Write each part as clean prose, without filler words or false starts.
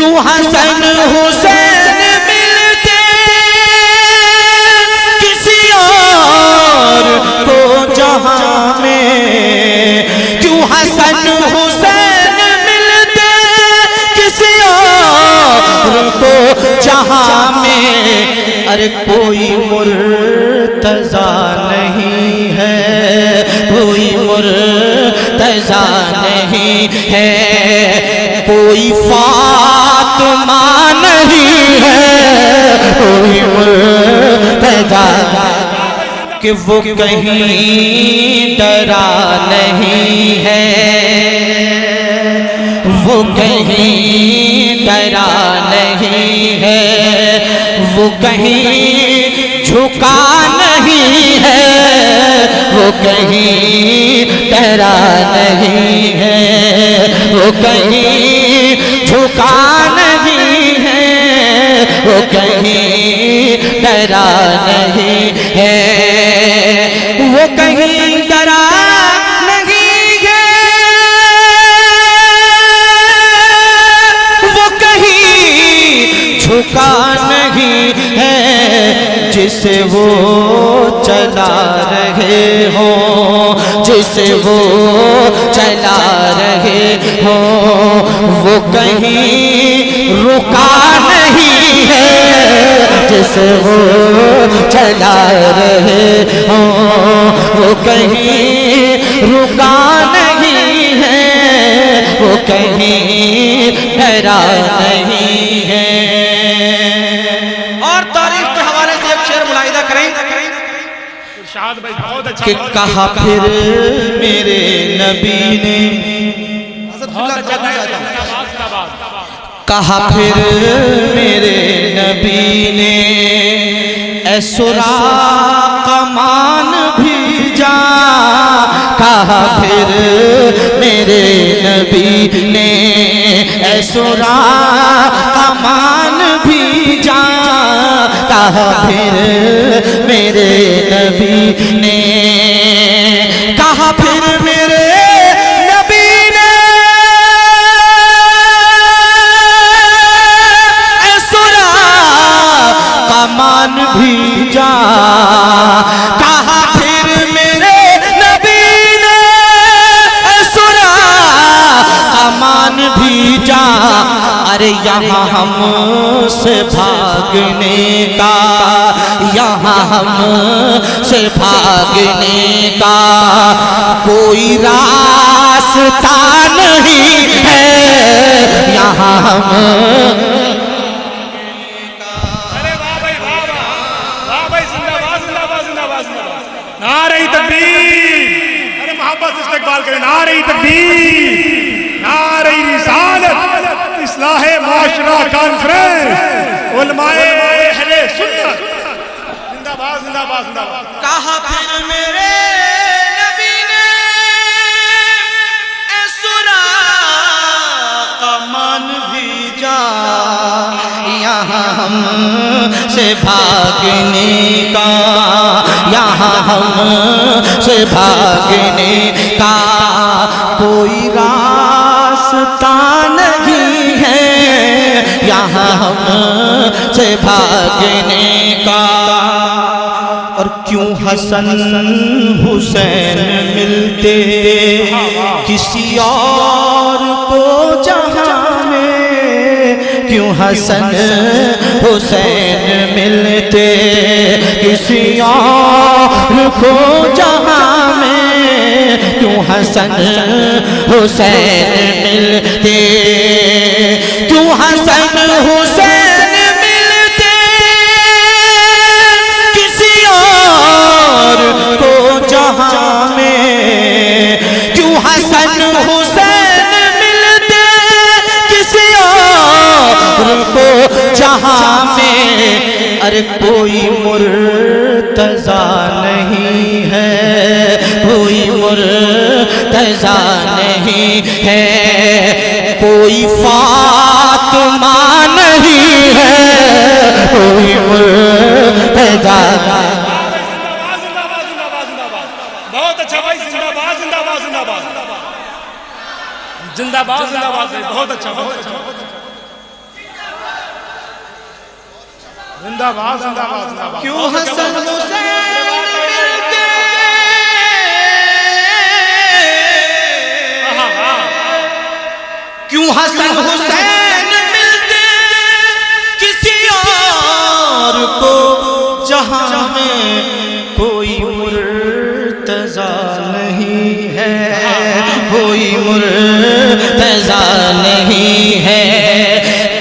کیوں حسن حسین ملتے کسی اور کو جہاں میں، کیوں حسن حسین ملتے کسی اور کو جہاں میں، ارے کوئی مرتضیٰ نہیں ہے، کوئی مرتضیٰ نہیں ہے، کوئی فاطمہ نہیں ہے، کوئی مرتضیٰ کہ وہ کہیں ڈرا نہیں ہے، وہ کہیں ڈرا نہیں ہے، وہ کہیں جھکا نہیں ہے، وہ کہیں ڈرا نہیں ہے، وہ کہیں جھکا نہیں ہے، وہ کہیں ڈرا نہیں ہے، وہ کہیں ڈرا نہیں ہے، وہ کہیں جھکا نہیں ہے، جسے وہ چلا رہے ہوں، جسے وہ چلا رہے ہوں، وہ کہیں رکا نہیں ہے، جسے وہ چلا رہے ہوں، وہ کہیں رکا نہیں ہے، وہ کہیں ڈرا نہیں ہے۔ اور تاریخ کے حوالے سے ایک شعر ملاحظہ کریں کہ کہا پھر میرے نبی نے، کہا پھر میرے نبی نے اے سراق مان بھی جا، کہا پھر میرے نبی نے اے سراق مان بھی جا، کہا پھر میرے نبی نے، کہا پھر میرے نبی نے اے سراق مان بھی جا، کہا پھر میرے نبی نے اے سراق مان بھی جا، ارے یہاں ہم سے بھاگنے کا، یہاں ہم سے بھاگنے کا کوئی راستہ نہیں ہے، یہاں ہم نعرہ تکبیر، ارے محبت سے استقبال کریں، نعرہ تکبیر، نعرہ رسالت، اصلاح معاشرہ کانفرنس، علماء اہل سنت، زندہ باد زندہ باد زندہ باد۔ کہا پھر میرے نبی نے اے سراق مان بھی جا، یہاں ہم سے بھاگنے کا، یہاں ہم سے بھاگنے کا کوئی راستہ نہیں ہے، یہاں ہم سے بھاگنے کا۔ اور کیوں حسن حسین ملتے کسی اور کو جہاں میں، کیوں حسن حسین ملتے کسی اور کو جہاں میں، کیوں حسن حسین ملتے، کیوں حسن حسین ملتے کسی اور کو جہاں میں، کیوں حسن حسین ملتے کسی اور کو جہاں میں، ارے کوئی مرتضیٰ نہیں ہے، کوئی مرتضیٰ نہیں ہے، کوئی فاطمہ نہیں ہے، کوئی مرتضیٰ۔ بہت اچھا بھائی، زندہ باد زندہ باد زندہ باد زندہ باد، بہت اچھا بہت اچھا۔ زندہ باد زندہ باد زندہ باد کیوں حسن حسین ملتے کیوں حسن حسین ملتے کسی اور کو جہاں میں کوئی مرتضی نہیں ہے کوئی مرتضی نہیں ہے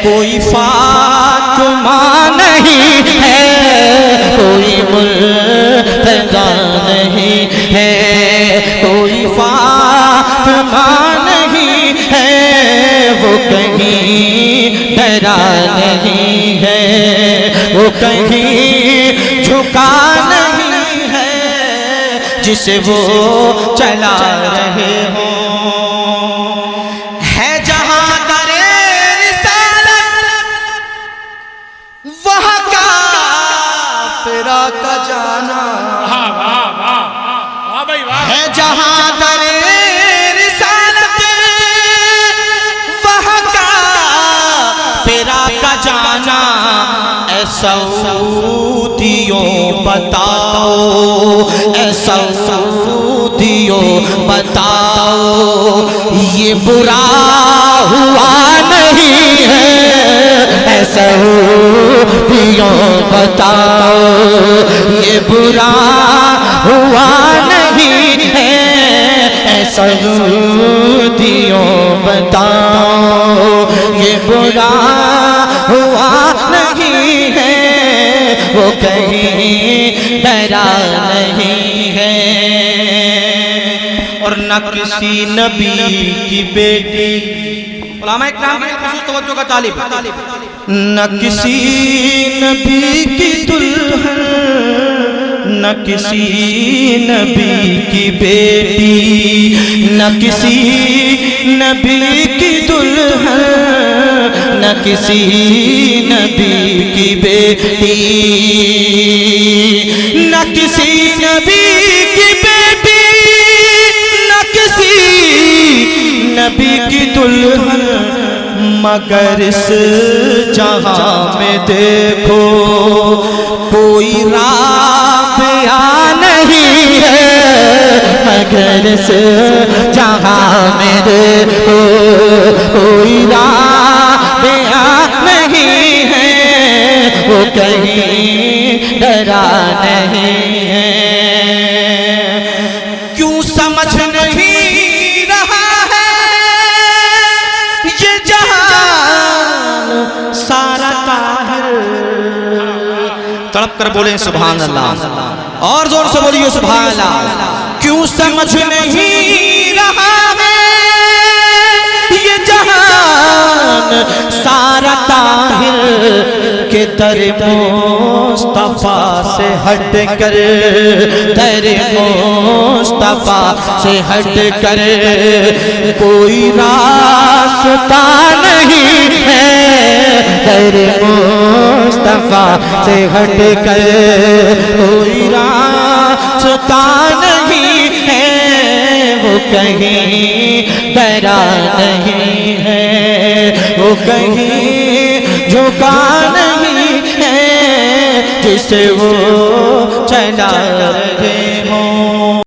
کوئی فاطمہ نہیں ہے کوئی مرتضی نہیں ہے کوئی فاطمہ نہیں ہے وہ کہیں ڈرا نہیں ہے وہ کہیں جھکا نہیں ہے جسے وہ چلا رہے ہوں ہے جہاں در رسالت وہاں کافرہ کا جانا ہے جہاں در رسالت وہاں کافرہ کا جانا اے سعودیوں بتاؤ اے سعودیوں بتاؤ یہ برا ہوا نہیں ہے اے سعودیوں بتاؤ یہ برا ہوا نہیں ہے اے سعودیوں بتاؤ یہ برا ہوا نہیں ہے وہ کہیں ڈرا نہیں ہے اور نہ کسی نبی کی بیٹی علماء اکرام کی خصوص توجہ کا طالب نہ کسی نبی کی دلہن نہ کسی نبی کی بیٹی نہ کسی نبی کی دلہن نہ کسی نبی کی بیٹی نہ کسی نبی کی بیٹی نہ کسی نبی کی دلہن مگر اس جہاں میں دیکھو کوئی رابعہ نہیں ہے مگر اس جہاں میں دیکھو کوئی رابعہ نہیں ہے وہ کہیں ڈرا نہیں ہے کیوں سمجھ نہیں رہا ہے یہ جہان سارا طاہر تڑپ کر بولیں سبحان اللہ اور زور سے بولیے سبحان اللہ کیوں سمجھ نہیں رہا ہے یہ جہان سارا طاہر کہ در مصطفیٰ سے ہٹ کر در مصطفیٰ سے ہٹ کر کوئی راستہ نہیں ہے در مصطفیٰ سے ہٹ کر کوئی راستہ نہیں ہے وہ کہیں ڈرا نہیں ہے وہ کہیں جھکا نہیں ہے جسے وہ چلا رہے ہوں